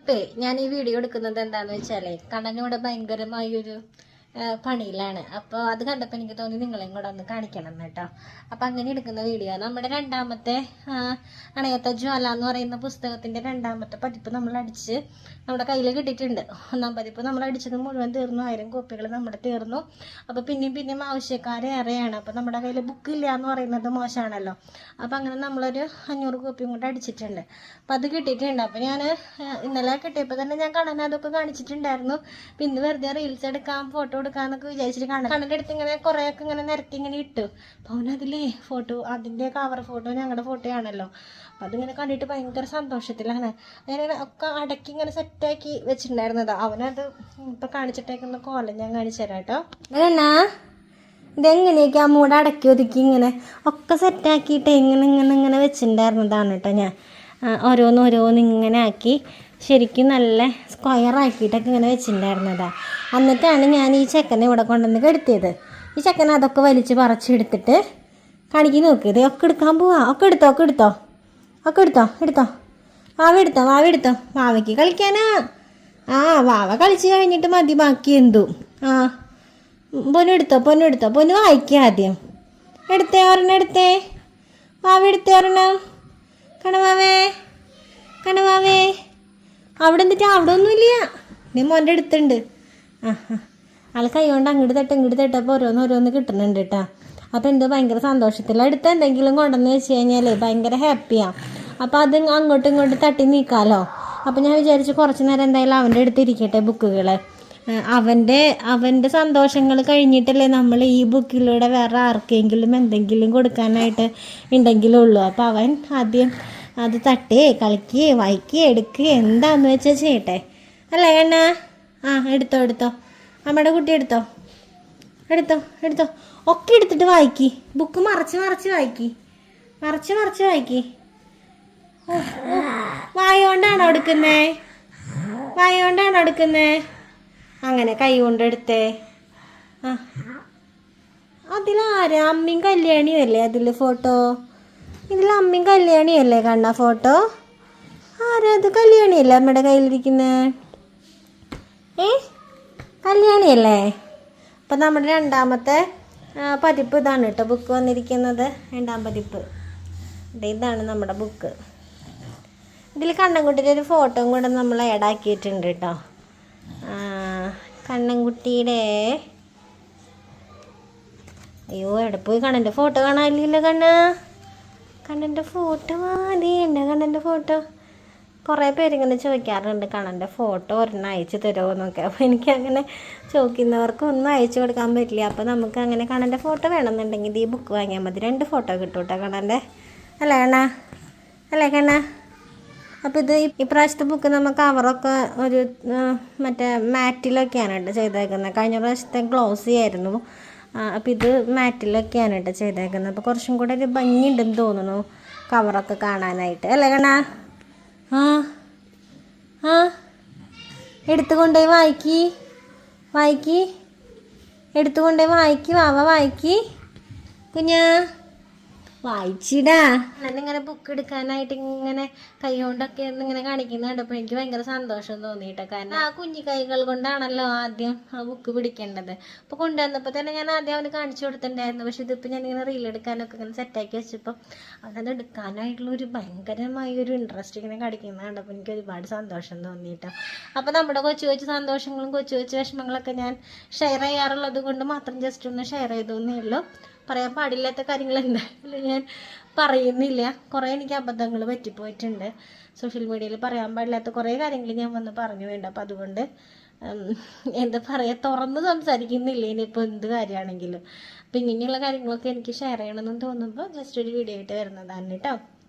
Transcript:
ഇപ്പേ ഞാൻ ഈ വീഡിയോ എടുക്കുന്നത് എന്താണെന്ന് വെച്ചാലേ കണ്ണനോട് ഭയങ്കരമായൊരു പണിയിലാണ്. അപ്പോൾ അത് കണ്ടപ്പോൾ എനിക്ക് തോന്നി നിങ്ങളെയും കൂടെ ഒന്ന് കാണിക്കണം കേട്ടോ. അപ്പം അങ്ങനെ എടുക്കുന്ന വീഡിയോ നമ്മുടെ രണ്ടാമത്തെ അണയത്ത ജ്വാല എന്ന് പറയുന്ന പുസ്തകത്തിൻ്റെ രണ്ടാമത്തെ പതിപ്പ് നമ്മൾ അടിച്ച് നമ്മുടെ കയ്യിൽ കിട്ടിയിട്ടുണ്ട്. ഒന്നാം പതിപ്പ് നമ്മൾ അടിച്ചത് മുഴുവൻ തീർന്നു, 1000 കോപ്പികൾ നമ്മുടെ തീർന്നു. അപ്പോൾ പിന്നെയും ആവശ്യക്കാരേറെയാണ്. അപ്പോൾ നമ്മുടെ കയ്യിൽ ബുക്ക് ഇല്ല എന്ന് പറയുന്നത് മോശമാണല്ലോ. അപ്പോൾ അങ്ങനെ നമ്മളൊരു 500 കോപ്പിയും കൂടെ അടിച്ചിട്ടുണ്ട്. അപ്പം അത് കിട്ടിയിട്ടുണ്ട്. അപ്പോൾ ഞാൻ ഇന്നലെ കിട്ടിയപ്പോൾ തന്നെ ഞാൻ കണ്ണനെ അതൊക്കെ കാണിച്ചിട്ടുണ്ടായിരുന്നു. പിന്നെ വെറുതെ റീൽസ് എടുക്കാം, ഫോട്ടോ എടുക്കാന്നൊക്കെ വിചാരിച്ചിട്ട് കണ്ണൻ്റെ അടുത്ത് ഇങ്ങനെ കുറേയൊക്കെ ഇങ്ങനെ നിരത്തി ഇങ്ങനെ ഇട്ടു. അപ്പോൾ അവനതിലേ ഫോട്ടോ, അതിൻ്റെ കവർ ഫോട്ടോ ഞങ്ങളുടെ ഫോട്ടോ ആണല്ലോ. അപ്പം അതിങ്ങനെ കണ്ടിട്ട് ഭയങ്കര സന്തോഷത്തിലാണ്. ഞാനിങ്ങനെ ഒക്കെ അടക്കി ഇങ്ങനെ സെറ്റാക്കി വെച്ചിട്ടുണ്ടായിരുന്നത്. അവനത് ഇപ്പം കാണിച്ചിട്ടേക്കുന്ന കോലം ഞാൻ കാണിച്ചു തരാം കേട്ടോ. എന്നാ ഇതെങ്ങനെയൊക്കെ അമ്മൂടെ അടക്കി ഒതുക്കി ഇങ്ങനെ ഒക്കെ സെറ്റാക്കിയിട്ട് ഇങ്ങനെ വെച്ചിട്ടുണ്ടായിരുന്നതാണ് കേട്ടോ. ഞാൻ ഓരോന്ന് ഇങ്ങനെ ആക്കി ശരിക്കും നല്ല സ്ക്വയറാക്കിയിട്ടൊക്കെ ഇങ്ങനെ വെച്ചിട്ടുണ്ടായിരുന്നതാണ്. എന്നിട്ടാണ് ഞാൻ ഈ ചെക്കനെ ഇവിടെ കൊണ്ടുവന്ന് കെടുത്തിയത്. ഈ ചെക്കനെ അതൊക്കെ വലിച്ച് പറിച്ചെടുത്തിട്ട് കാണിക്കി നോക്ക്. ഇത് ഒക്കെ എടുക്കാൻ പോവാ. ഒക്കെ എടുത്തോ വാവെടുത്തോ. വാവയ്ക്ക് കളിക്കാനാ. വാവ കളിച്ച് കഴിഞ്ഞിട്ട് മതി ബാക്കി എന്തും. പൊന്നെടുത്തോ. പൊന്ന് വായിക്കുക ആദ്യം. എടുത്തേ വാവെടുത്തേ ഒരെണ്ണം. കണവാവേ അവിടെ എന്നിട്ട് അവിടെ ഒന്നുമില്ല. നീ മോൻ്റെ അടുത്തുണ്ട്. ആൾ കൈ കൊണ്ട് അങ്ങോട്ട് തട്ടപ്പോൾ ഓരോന്ന് കിട്ടുന്നുണ്ട് കേട്ടോ. അപ്പോൾ എന്തോ ഭയങ്കര സന്തോഷത്തിൽ അടുത്ത എന്തെങ്കിലും കൊണ്ടുവന്ന് വെച്ച് കഴിഞ്ഞാൽ ഭയങ്കര ഹാപ്പിയാണ്. അപ്പോൾ അത് അങ്ങോട്ടും ഇങ്ങോട്ടും തട്ടി നീക്കാമല്ലോ. അപ്പോൾ ഞാൻ വിചാരിച്ചു കുറച്ച് നേരം എന്തായാലും അവൻ്റെ അടുത്ത് ഇരിക്കട്ടെ ബുക്കുകൾ. അവൻ്റെ സന്തോഷങ്ങൾ കഴിഞ്ഞിട്ടല്ലേ നമ്മൾ ഈ ബുക്കിലൂടെ വേറെ ആർക്കെങ്കിലും എന്തെങ്കിലും കൊടുക്കാനായിട്ട് ഉണ്ടെങ്കിലുള്ളൂ. അപ്പോൾ അവൻ ആദ്യം അത് തട്ടേ കളിക്കേ വായിക്കേ എടുക്കുക എന്താന്ന് വെച്ചാൽ ചെയ്യട്ടെ അല്ലേ കണ്ണാ. എടുത്തോ അമ്മയുടെ കുട്ടി എടുത്തോ ഒക്കെ എടുത്തിട്ട് വായിക്കി. ബുക്ക് മറച്ച് വായിക്കി. വായോണ്ടാണോ എടുക്കുന്നേ? അങ്ങനെ കൈ കൊണ്ട് എടുത്തേ. അതിലാരാ? അമ്മയും കല്യാണിയും അല്ലേ അതിൽ ഫോട്ടോ? ഇതിൽ അമ്മയും കല്യാണിയല്ലേ കണ്ണ ഫോട്ടോ? ആരത്? കല്യാണിയല്ലേ അമ്മയുടെ കയ്യിലിരിക്കുന്നത്? കല്യാണിയല്ലേ? അപ്പം നമ്മുടെ രണ്ടാമത്തെ പതിപ്പ് ഇതാണ് കേട്ടോ. ബുക്ക് വന്നിരിക്കുന്നത് 2ാം പതിപ്പ്. ഇതാണ് നമ്മുടെ ബുക്ക്. ഇതിൽ കണ്ണൻകുട്ടിയുടെ ഒരു ഫോട്ടോയും കൂടെ നമ്മൾ ആഡാക്കിയിട്ടുണ്ട് കേട്ടോ. കണ്ണൻകുട്ടിയുടെ എവിടെ പോയി കണ്ണൻ്റെ ഫോട്ടോ കാണാനില്ലല്ലോ കണ്ണൻ്റെ ഫോട്ടോ കണ്ണൻ്റെ ഫോട്ടോ. കുറേ പേരിങ്ങനെ ചോദിക്കാറുണ്ട് കണ്ണൻ്റെ ഫോട്ടോ ഒരെണ്ണം അയച്ചു തരുമോ എന്നൊക്കെ. അപ്പോൾ എനിക്കങ്ങനെ ചോദിക്കുന്നവർക്ക് ഒന്നും അയച്ചു കൊടുക്കാൻ പറ്റില്ല. അപ്പോൾ നമുക്ക് അങ്ങനെ കണ്ണൻ്റെ ഫോട്ടോ വേണമെന്നുണ്ടെങ്കിൽ ഈ ബുക്ക് വാങ്ങിയാൽ മതി. 2 ഫോട്ടോ കിട്ടും കേട്ടോ കണ്ണൻ്റെ. അല്ലേ കണ്ണ? അപ്പോൾ ഇത് ഇപ്രാവശ്യത്തെ ബുക്ക് നമുക്ക് കവറൊക്കെ ഒരു മറ്റേ മാറ്റിലൊക്കെയാണ് കേട്ടോ ചെയ്തേക്കുന്നത്. കഴിഞ്ഞ പ്രാവശ്യത്തെ ഗ്ലോസി ആയിരുന്നു. അപ്പോൾ ഇത് മാറ്റിലൊക്കെയാണ് കേട്ടോ ചെയ്തേക്കുന്നത്. അപ്പോൾ കുറച്ചും കൂടെ ഒരു ഭംഗിയുണ്ടെന്ന് തോന്നുന്നു കവറൊക്കെ കാണാനായിട്ട്. അല്ലേ കണ്ണാ? എടുത്തുകൊണ്ടേ വായിക്കി. വാവ വായിക്കി കുഞ്ഞാ. വായിച്ചിടാ. ഞാനിങ്ങനെ ബുക്ക് എടുക്കാനായിട്ട് ഇങ്ങനെ കൈ കൊണ്ടൊക്കെ ഇങ്ങനെ കാണിക്കുന്ന കണ്ടപ്പോൾ എനിക്ക് ഭയങ്കര സന്തോഷം തോന്നിയിട്ടോ. കാരണം ആ കുഞ്ഞു കൈകൾ കൊണ്ടാണല്ലോ ആദ്യം ആ ബുക്ക് പിടിക്കേണ്ടത്. അപ്പോൾ കൊണ്ടുവന്നപ്പോൾ തന്നെ ഞാൻ ആദ്യം അവന് കാണിച്ചു കൊടുത്തിട്ടുണ്ടായിരുന്നു. പക്ഷെ ഇതിപ്പോൾ ഞാനിങ്ങനെ റീലെടുക്കാനൊക്കെ ഇങ്ങനെ സെറ്റാക്കി വെച്ചപ്പോൾ അവനത് എടുക്കാനായിട്ടുള്ളൊരു ഭയങ്കരമായൊരു ഇൻട്രസ്റ്റ് ഇങ്ങനെ കാണിക്കുന്നത് കണ്ടപ്പോൾ എനിക്ക് ഒരുപാട് സന്തോഷം തോന്നിയിട്ടോ. അപ്പോൾ നമ്മുടെ കൊച്ചു സന്തോഷങ്ങളും കൊച്ചു വിഷമങ്ങളൊക്കെ ഞാൻ ഷെയർ ചെയ്യാറുള്ളത് കൊണ്ട് മാത്രം ജസ്റ്റ് ഒന്ന് ഷെയർ ചെയ്തോന്നേ ഉള്ളൂ. പറയാൻ പാടില്ലാത്ത കാര്യങ്ങൾ എന്തായാലും ഞാൻ പറയുന്നില്ല. കുറേ എനിക്ക് അബദ്ധങ്ങൾ പറ്റിപ്പോയിട്ടുണ്ട്. സോഷ്യൽ മീഡിയയിൽ പറയാൻ പാടില്ലാത്ത കുറേ കാര്യങ്ങൾ ഞാൻ വന്ന് പറഞ്ഞു വേണ്ട. അപ്പോൾ അതുകൊണ്ട് എന്താ പറയുക, തുറന്ന് സംസാരിക്കുന്നില്ല ഇനിയിപ്പോൾ എന്ത് കാര്യമാണെങ്കിലും. അപ്പോൾ ഇങ്ങനെയുള്ള കാര്യങ്ങളൊക്കെ എനിക്ക് ഷെയർ ചെയ്യണമെന്ന് തോന്നുമ്പോൾ ജസ്റ്റ് ഒരു വീഡിയോ ആയിട്ട് വരുന്നതാണ് കേട്ടോ.